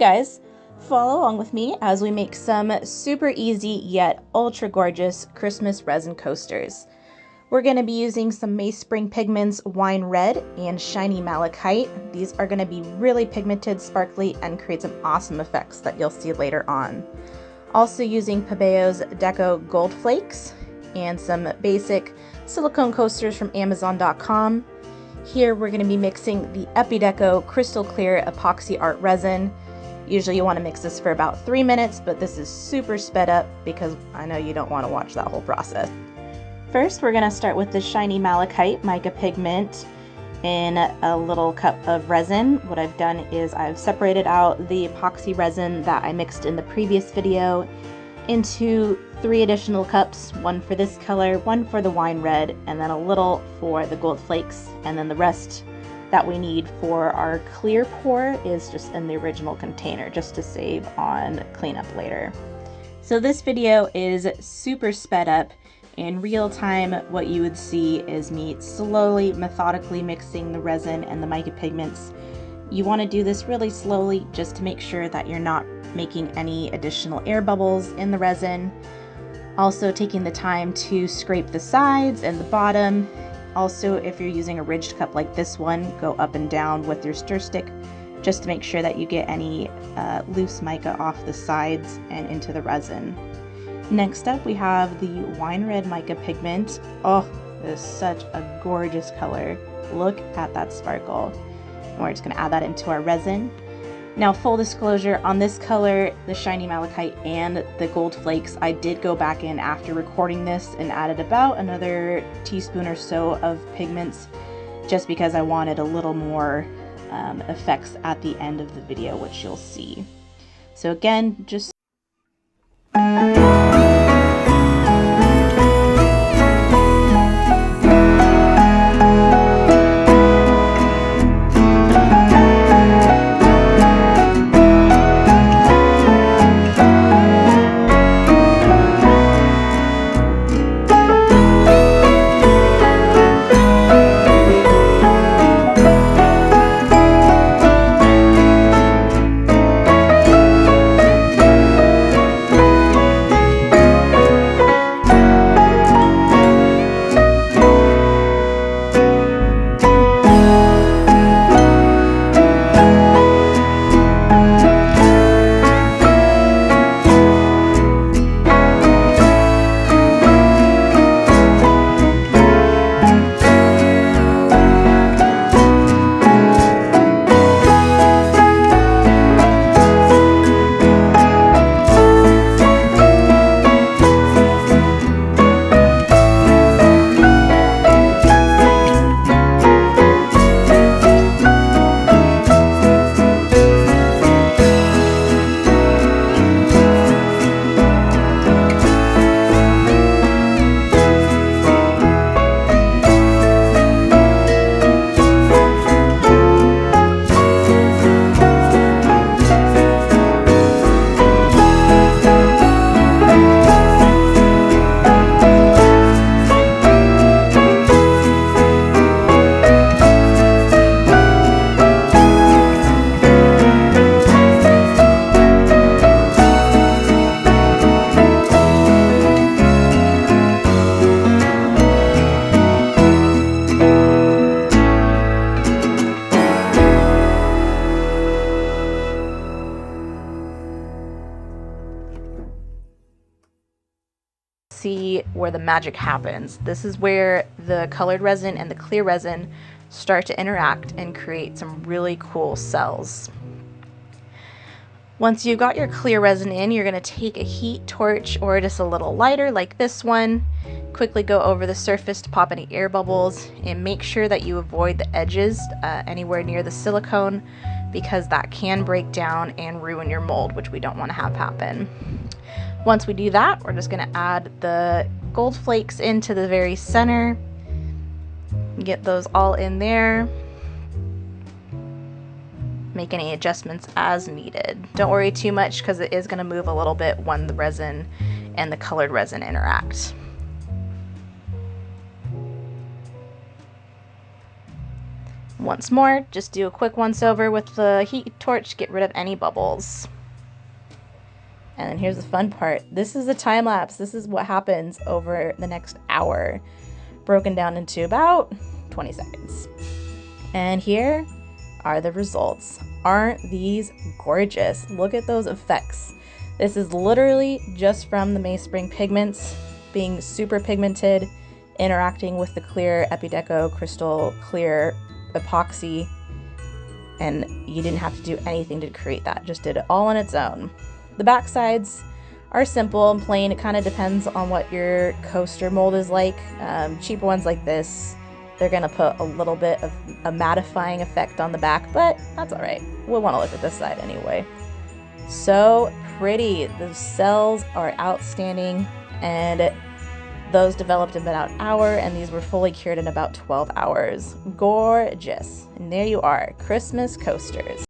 guys, follow along with me as we make some super easy yet ultra gorgeous Christmas resin coasters. We're going to be using some May Spring Pigments Wine Red and Shiny Malachite. These are going to be really pigmented, sparkly, and create some awesome effects that you'll see later on. Also using Pabeo's Deco Gold Flakes and some basic silicone coasters from Amazon.com. Here we're going to be mixing the Epideco Crystal Clear Epoxy Art Resin. Usually you want to mix this for about 3 minutes, but this is super sped up because I know you don't want to watch that whole process. First, we're going to start with the Shiny Malachite mica pigment in a little cup of resin. What I've done is I've separated out the epoxy resin that I mixed in the previous video into 3 additional cups, one for this color, one for the wine red, and then a little for the gold flakes, and then the rest that we need for our clear pour is just in the original container, just to save on cleanup later. So this video is super sped up. In real time, what you would see is me slowly, methodically mixing the resin and the mica pigments. You want to do this really slowly just to make sure that you're not making any additional air bubbles in the resin. Also taking the time to scrape the sides and the bottom. Also, if you're using a ridged cup like this one, go up and down with your stir stick just to make sure that you get any loose mica off the sides and into the resin. Next up, we have the wine red mica pigment. Oh, this is such a gorgeous color. Look at that sparkle. And we're just going to add that into our resin. Now, full disclosure, on this color, the Shiny Malachite and the gold flakes, I did go back in after recording this and added about another teaspoon or so of pigments just because I wanted a little more effects at the end of the video, which you'll see. So again, just see where the magic happens. This is where the colored resin and the clear resin start to interact and create some really cool cells. Once you've got your clear resin in, you're going to take a heat torch or just a little lighter like this one, quickly go over the surface to pop any air bubbles, and make sure that you avoid the edges anywhere near the silicone because that can break down and ruin your mold, which we don't want to have happen. Once we do that, we're just going to add the gold flakes into the very center. Get those all in there. Make any adjustments as needed. Don't worry too much because it is going to move a little bit when the resin and the colored resin interact. Once more, just do a quick once over with the heat torch, get rid of any bubbles. And then here's the fun part. This is a time lapse. This is what happens over the next hour, broken down into about 20 seconds. And here are the results. Aren't these gorgeous? Look at those effects. This is literally just from the mainspring pigments being super pigmented, interacting with the clear Epideco crystal clear epoxy, and you didn't have to do anything to create that, just did it all on its own. The back sides are simple and plain. It kind of depends on what your coaster mold is like. Cheaper ones like this, they're gonna put a little bit of a mattifying effect on the back, but that's all right. We'll want to look at this side anyway. So pretty. The cells are outstanding, and those developed in about an hour, and these were fully cured in about 12 hours. Gorgeous. And there you are, Christmas coasters.